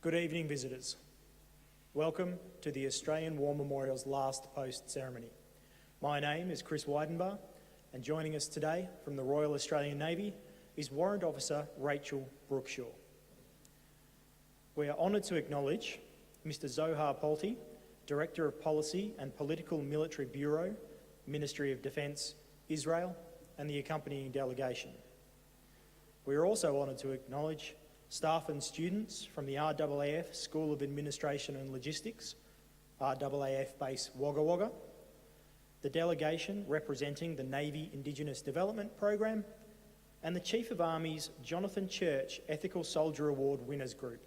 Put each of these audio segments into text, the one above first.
Good evening, visitors. Welcome to the Australian War Memorial's last post ceremony. My name is Chris Weidenbar, and joining us today from the Royal Australian Navy is Warrant Officer Rachel Brookshaw. We are honoured to acknowledge Mr Zohar Polti, Director of Policy and Political Military Bureau, Ministry of Defence, Israel, and the accompanying delegation. We are also honoured to acknowledge staff and students from the RAAF School of Administration and Logistics, RAAF Base Wagga Wagga, the delegation representing the Navy Indigenous Development Program, and the Chief of Army's Jonathan Church Ethical Soldier Award Winners Group.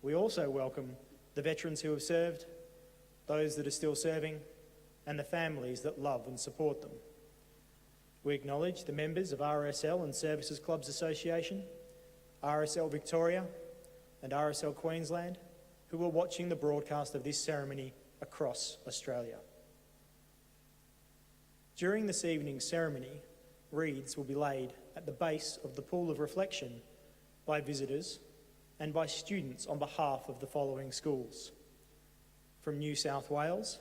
We also welcome the veterans who have served, those that are still serving, and the families that love and support them. We acknowledge the members of RSL and Services Clubs Association, RSL Victoria and RSL Queensland who are watching the broadcast of this ceremony across Australia. During this evening's ceremony, wreaths will be laid at the base of the pool of reflection by visitors and by students on behalf of the following schools. From New South Wales,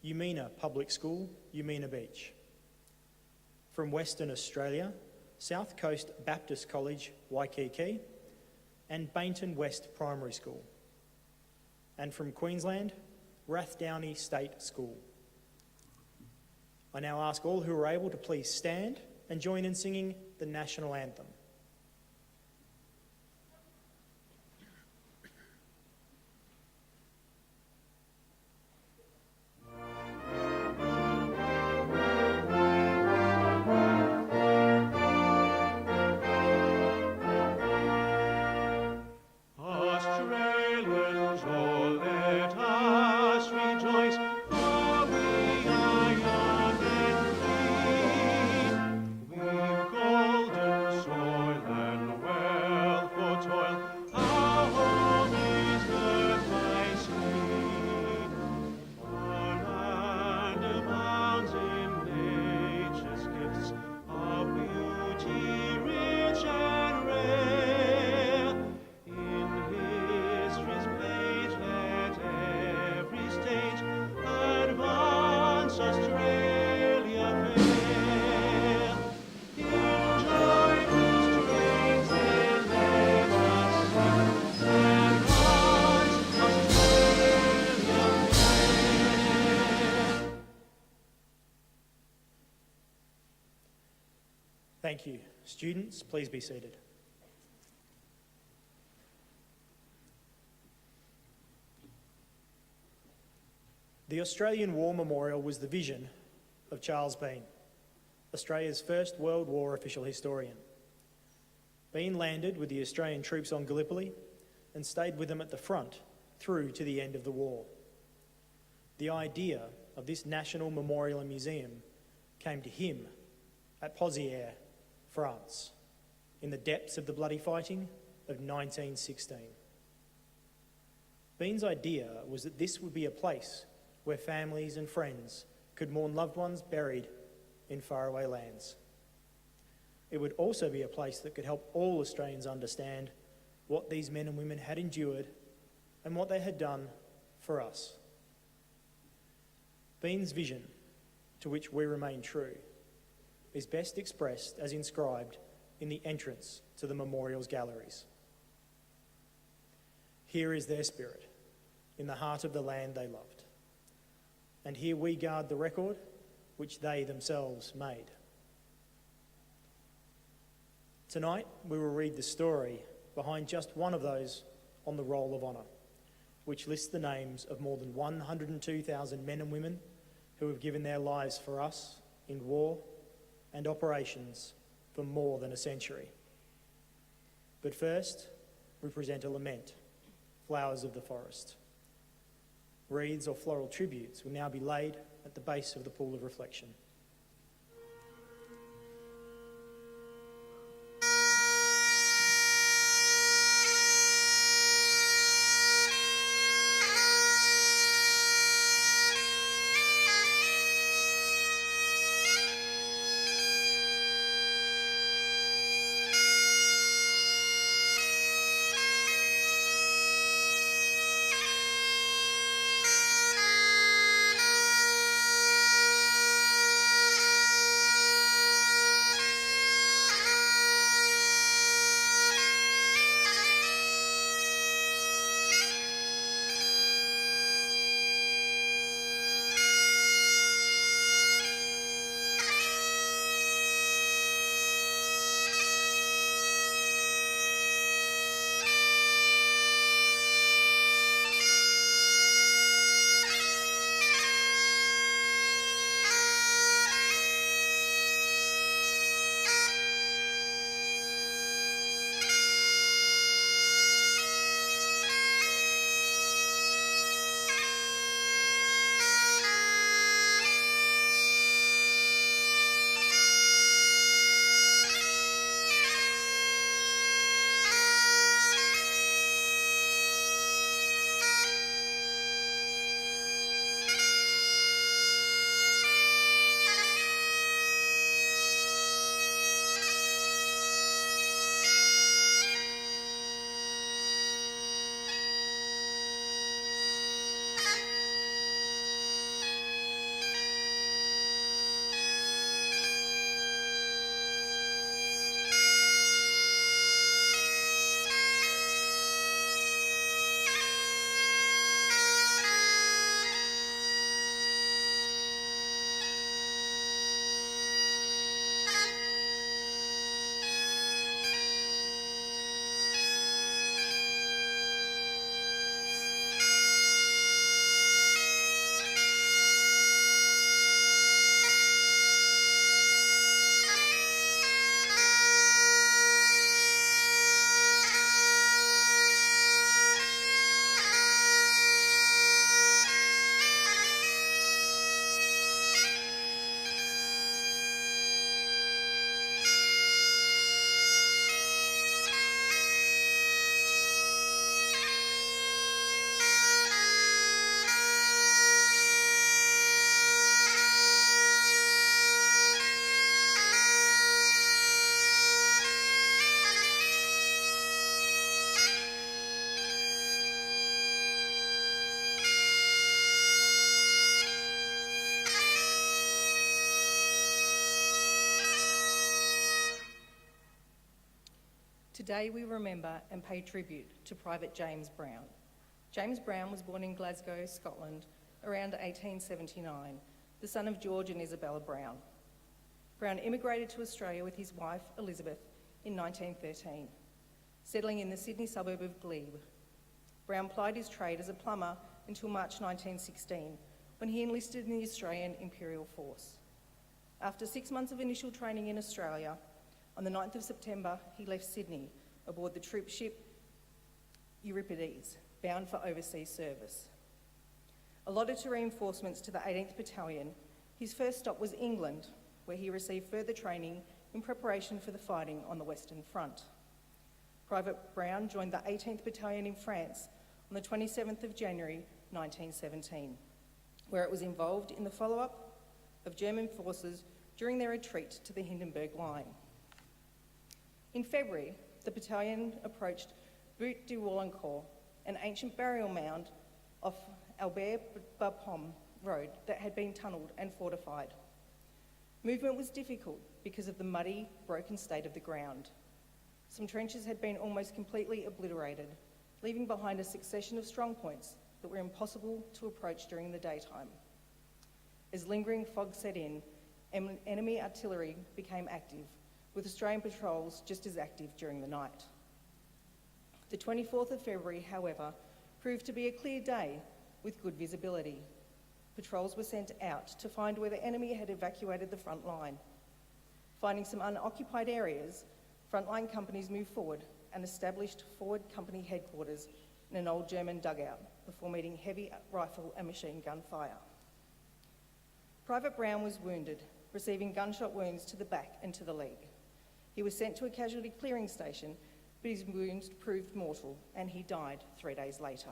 Umina Public School, Umina Beach. From Western Australia, South Coast Baptist College, Waikiki, and Bainton West Primary School. And from Queensland, Rathdowney State School. I now ask all who are able to please stand and join in singing the National Anthem. Thank you. Students, please be seated. The Australian War Memorial was the vision of Charles Bean, Australia's first World War official historian. Bean landed with the Australian troops on Gallipoli and stayed with them at the front through to the end of the war. The idea of this national memorial and museum came to him at Pozières, France, in the depths of the bloody fighting of 1916. Bean's idea was that this would be a place where families and friends could mourn loved ones buried in faraway lands. It would also be a place that could help all Australians understand what these men and women had endured and what they had done for us. Bean's vision, to which we remain true, is best expressed as inscribed in the entrance to the memorial's galleries. Here is their spirit, in the heart of the land they loved. And here we guard the record which they themselves made. Tonight, we will read the story behind just one of those on the Roll of Honour, which lists the names of more than 102,000 men and women who have given their lives for us in war and operations for more than a century. But first, we present a lament, Flowers of the Forest. Wreaths or floral tributes will now be laid at the base of the pool of reflection. Today we remember and pay tribute to Private James Brown. James Brown was born in Glasgow, Scotland, around 1879, the son of George and Isabella Brown. Brown immigrated to Australia with his wife, Elizabeth, in 1913, settling in the Sydney suburb of Glebe. Brown plied his trade as a plumber until March 1916, when he enlisted in the Australian Imperial Force. After 6 months of initial training in Australia, on the 9th of September, he left Sydney aboard the troop ship Euripides, bound for overseas service. Allotted to reinforcements to the 18th Battalion, his first stop was England, where he received further training in preparation for the fighting on the Western Front. Private Brown joined the 18th Battalion in France on the 27th of January 1917, where it was involved in the follow-up of German forces during their retreat to the Hindenburg Line. In February, the battalion approached Butte de Wallencourt, an ancient burial mound off Albert-Bapaume Road that had been tunnelled and fortified. Movement was difficult because of the muddy, broken state of the ground. Some trenches had been almost completely obliterated, leaving behind a succession of strongpoints that were impossible to approach during the daytime. As lingering fog set in, enemy artillery became active, with Australian patrols just as active during the night. The 24th of February, however, proved to be a clear day with good visibility. Patrols were sent out to find where the enemy had evacuated the front line. Finding some unoccupied areas, frontline companies moved forward and established forward company headquarters in an old German dugout before meeting heavy rifle and machine gun fire. Private Brown was wounded, receiving gunshot wounds to the back and to the leg. He was sent to a casualty clearing station, but his wounds proved mortal and he died 3 days later.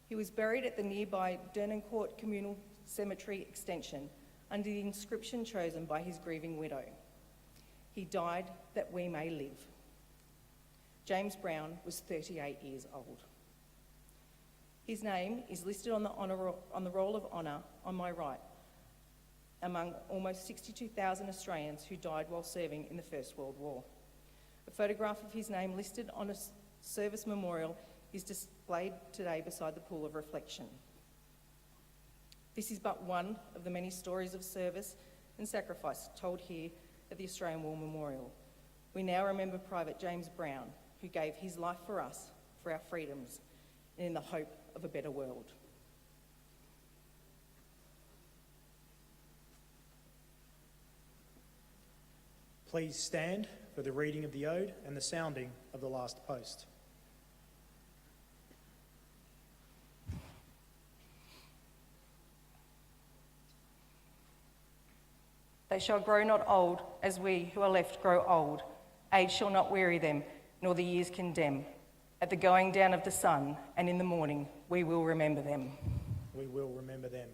He was buried at the nearby Dernancourt Communal Cemetery Extension under the inscription chosen by his grieving widow. He died that we may live. James Brown was 38 years old. His name is listed on the Roll of Honour on my right, among almost 62,000 Australians who died while serving in the First World War. A photograph of his name listed on a service memorial is displayed today beside the pool of reflection. This is but one of the many stories of service and sacrifice told here at the Australian War Memorial. We now remember Private James Brown, who gave his life for us, for our freedoms, and in the hope of a better world. Please stand for the reading of the ode and the sounding of the last post. They shall grow not old, as we who are left grow old. Age shall not weary them, nor the years condemn. At the going down of the sun, and in the morning, we will remember them. We will remember them.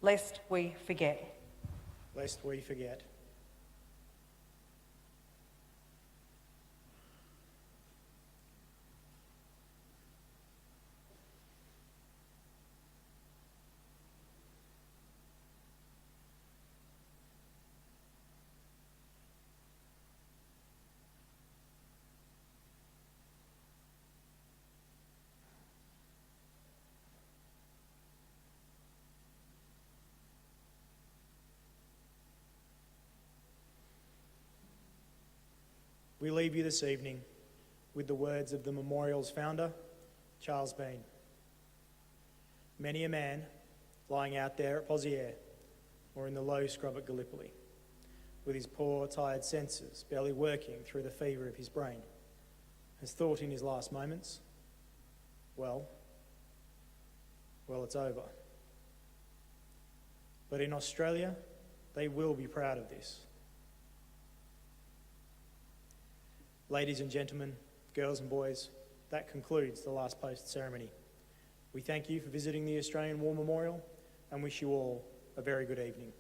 lest we forget. Lest we forget. We leave you this evening with the words of the memorial's founder, Charles Bean. Many a man lying out there at Poziere or in the low scrub at Gallipoli, with his poor, tired senses barely working through the fever of his brain, has thought in his last moments, well, it's over. But in Australia, they will be proud of this. Ladies and gentlemen, girls and boys, that concludes the last post ceremony. We thank you for visiting the Australian War Memorial and wish you all a very good evening.